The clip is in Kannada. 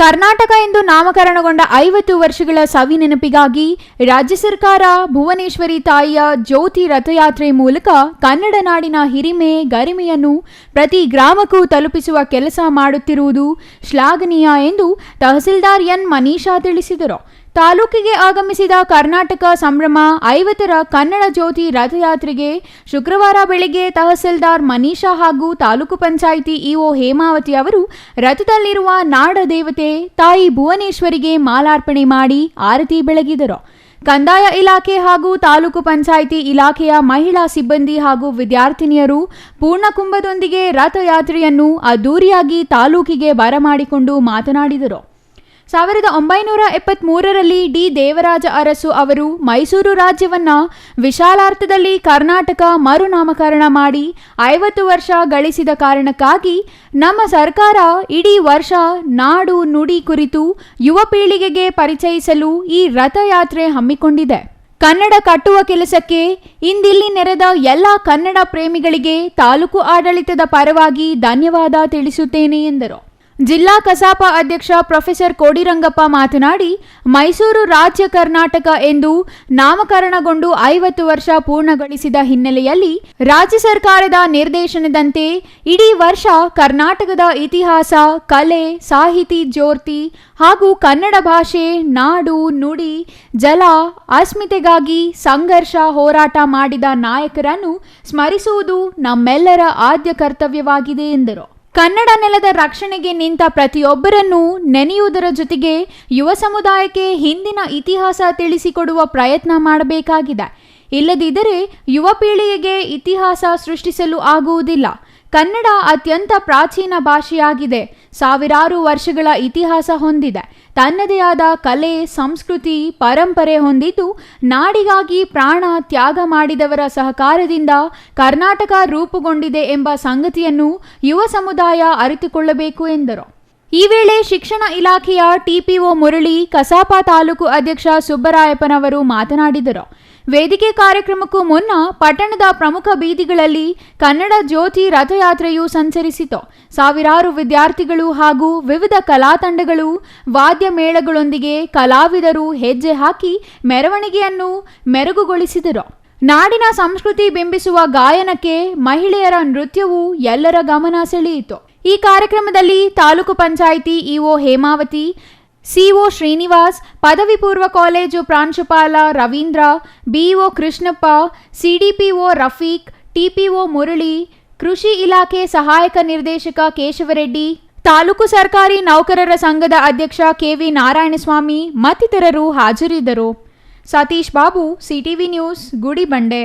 ಕರ್ನಾಟಕ ಎಂದು ನಾಮಕರಣಗೊಂಡ 50 ವರ್ಷಗಳ ಸವಿ ನೆನಪಿಗಾಗಿ ರಾಜ್ಯ ಸರ್ಕಾರ ಭುವನೇಶ್ವರಿ ತಾಯಿಯ ಜ್ಯೋತಿ ರಥಯಾತ್ರೆ ಮೂಲಕ ಕನ್ನಡ ನಾಡಿನ ಹಿರಿಮೆ ಗರಿಮೆಯನ್ನು ಪ್ರತಿ ಗ್ರಾಮಕ್ಕೂ ತಲುಪಿಸುವ ಕೆಲಸ ಮಾಡುತ್ತಿರುವುದು ಶ್ಲಾಘನೀಯ ಎಂದು ತಹಸೀಲ್ದಾರ್ ಎನ್ ಮನೀಷಾ ತಿಳಿಸಿದರು. ತಾಲೂಕಿಗೆ ಆಗಮಿಸಿದ ಕರ್ನಾಟಕ ಸಂಭ್ರಮ 50ರ ಕನ್ನಡ ಜ್ಯೋತಿ ರಥಯಾತ್ರೆಗೆ ಶುಕ್ರವಾರ ಬೆಳಗ್ಗೆ ತಹಸೀಲ್ದಾರ್ ಮನೀಷಾ ಹಾಗೂ ತಾಲೂಕು ಪಂಚಾಯಿತಿ ಇಒ ಹೇಮಾವತಿ ಅವರು ರಥದಲ್ಲಿರುವ ನಾಡ ದೇವತೆ ತಾಯಿ ಭುವನೇಶ್ವರಿಗೆ ಮಾಲಾರ್ಪಣೆ ಮಾಡಿ ಆರತಿ ಬೆಳಗಿದರು. ಕಂದಾಯ ಇಲಾಖೆ ಹಾಗೂ ತಾಲೂಕು ಪಂಚಾಯಿತಿ ಇಲಾಖೆಯ ಮಹಿಳಾ ಸಿಬ್ಬಂದಿ ಹಾಗೂ ವಿದ್ಯಾರ್ಥಿನಿಯರು ಪೂರ್ಣಕುಂಭದೊಂದಿಗೆ ರಥಯಾತ್ರೆಯನ್ನು ಅದ್ದೂರಿಯಾಗಿ ತಾಲೂಕಿಗೆ ಬರಮಾಡಿಕೊಂಡು ಮಾತನಾಡಿದರು. 1973ರಲ್ಲಿ ಡಿ ದೇವರಾಜ ಅರಸು ಅವರು ಮೈಸೂರು ರಾಜ್ಯವನ್ನ ವಿಶಾಲಾರ್ಥದಲ್ಲಿ ಕರ್ನಾಟಕ ಮರುನಾಮಕರಣ ಮಾಡಿ 50 ವರ್ಷ ಗಳಿಸಿದ ಕಾರಣಕ್ಕಾಗಿ ನಮ್ಮ ಸರ್ಕಾರ ಇಡೀ ವರ್ಷ ನಾಡು ನುಡಿ ಕುರಿತು ಯುವ ಪೀಳಿಗೆಗೆ ಪರಿಚಯಿಸಲು ಈ ರಥಯಾತ್ರೆ ಹಮ್ಮಿಕೊಂಡಿದೆ. ಕನ್ನಡ ಕಟ್ಟುವ ಕೆಲಸಕ್ಕೆ ಇಂದಿಲ್ಲಿ ನೆರೆದ ಎಲ್ಲ ಕನ್ನಡ ಪ್ರೇಮಿಗಳಿಗೆ ತಾಲೂಕು ಆಡಳಿತದ ಪರವಾಗಿ ಧನ್ಯವಾದ ತಿಳಿಸುತ್ತೇನೆ ಎಂದರು. ಜಿಲ್ಲಾ ಕಸಾಪ ಅಧ್ಯಕ್ಷ ಪ್ರೊಫೆಸರ್ ಕೋಡಿರಂಗಪ್ಪ ಮಾತನಾಡಿ, ಮೈಸೂರು ರಾಜ್ಯ ಕರ್ನಾಟಕ ಎಂದು ನಾಮಕರಣಗೊಂಡು 50 ವರ್ಷ ಪೂರ್ಣಗೊಳಿಸಿದ ಹಿನ್ನೆಲೆಯಲ್ಲಿ ರಾಜ್ಯ ಸರ್ಕಾರದ ನಿರ್ದೇಶನದಂತೆ ಇಡೀ ವರ್ಷ ಕರ್ನಾಟಕದ ಇತಿಹಾಸ, ಕಲೆ, ಸಾಹಿತಿ ಜ್ಯೋತಿ ಹಾಗೂ ಕನ್ನಡ ಭಾಷೆ, ನಾಡು, ನುಡಿ, ಜಲ, ಅಸ್ಮಿತೆಗಾಗಿ ಸಂಘರ್ಷ ಹೋರಾಟ ಮಾಡಿದ ನಾಯಕರನ್ನು ಸ್ಮರಿಸುವುದು ನಮ್ಮೆಲ್ಲರ ಆದ್ಯ ಕರ್ತವ್ಯವಾಗಿದೆ ಎಂದರು. ಕನ್ನಡ ನೆಲದ ರಕ್ಷಣೆಗೆ ನಿಂತ ಪ್ರತಿಯೊಬ್ಬರನ್ನೂ ನೆನೆಯುವುದರ ಜೊತೆಗೆ ಯುವ ಸಮುದಾಯಕ್ಕೆ ಹಿಂದಿನ ಇತಿಹಾಸ ತಿಳಿಸಿಕೊಡುವ ಪ್ರಯತ್ನ ಮಾಡಬೇಕಾಗಿದೆ. ಇಲ್ಲದಿದ್ದರೆ ಯುವ ಪೀಳಿಗೆಗೆ ಇತಿಹಾಸ ಸೃಷ್ಟಿಸಲು ಆಗುವುದಿಲ್ಲ. ಕನ್ನಡ ಅತ್ಯಂತ ಪ್ರಾಚೀನ ಭಾಷೆಯಾಗಿದೆ. ಸಾವಿರಾರು ವರ್ಷಗಳ ಇತಿಹಾಸ ಹೊಂದಿದೆ. ತನ್ನದೇ ಆದ ಕಲೆ, ಸಂಸ್ಕೃತಿ, ಪರಂಪರೆ ಹೊಂದಿದ್ದು ನಾಡಿಗಾಗಿ ಪ್ರಾಣ ತ್ಯಾಗ ಮಾಡಿದವರ ಸಹಕಾರದಿಂದ ಕರ್ನಾಟಕ ರೂಪುಗೊಂಡಿದೆ ಎಂಬ ಸಂಗತಿಯನ್ನು ಯುವ ಸಮುದಾಯ ಅರಿತುಕೊಳ್ಳಬೇಕು ಎಂದರು. ಈ ವೇಳೆ ಶಿಕ್ಷಣ ಇಲಾಖೆಯ ಟಿಪಿಒ ಮುರಳಿ, ಕಸಾಪ ತಾಲೂಕು ಅಧ್ಯಕ್ಷ ಸುಬ್ಬರಾಯಪ್ಪನವರು ಮಾತನಾಡಿದರು. ವೇದಿಕೆ ಕಾರ್ಯಕ್ರಮಕ್ಕೂ ಮುನ್ನ ಪಟ್ಟಣದ ಪ್ರಮುಖ ಬೀದಿಗಳಲ್ಲಿ ಕನ್ನಡ ಜ್ಯೋತಿ ರಥಯಾತ್ರೆಯು ಸಂಚರಿಸಿತು. ಸಾವಿರಾರು ವಿದ್ಯಾರ್ಥಿಗಳು ಹಾಗೂ ವಿವಿಧ ಕಲಾ ತಂಡಗಳು ವಾದ್ಯ ಮೇಳಗಳೊಂದಿಗೆ ಕಲಾವಿದರು ಹೆಜ್ಜೆ ಹಾಕಿ ಮೆರವಣಿಗೆಯನ್ನು ಮೆರುಗುಗೊಳಿಸಿದರು. ನಾಡಿನ ಸಂಸ್ಕೃತಿ ಬಿಂಬಿಸುವ ಗಾಯನಕ್ಕೆ ಮಹಿಳೆಯರ ನೃತ್ಯವು ಎಲ್ಲರ ಗಮನ ಸೆಳೆಯಿತು. ಈ ಕಾರ್ಯಕ್ರಮದಲ್ಲಿ ತಾಲೂಕು ಪಂಚಾಯಿತಿ ಇಒ ಹೇಮಾವತಿ, ಸಿಒ ಶ್ರೀನಿವಾಸ್, ಪದವಿ ಪೂರ್ವ ಕಾಲೇಜು ಪ್ರಾಂಶುಪಾಲ ರವೀಂದ್ರ, ಬಿಇಒ ಕೃಷ್ಣಪ್ಪ, ಸಿಡಿಪಿಒ ರಫೀಕ್, ಟಿಪಿಒ ಮುರಳಿ, ಕೃಷಿ ಇಲಾಖೆ ಸಹಾಯಕ ನಿರ್ದೇಶಕ ಕೇಶವರೆಡ್ಡಿ, ತಾಲೂಕು ಸರ್ಕಾರಿ ನೌಕರರ ಸಂಘದ ಅಧ್ಯಕ್ಷ ಕೆವಿ ನಾರಾಯಣಸ್ವಾಮಿ ಮತ್ತಿತರರು ಹಾಜರಿದ್ದರು. Satish Babu, CTV news, Gudibande.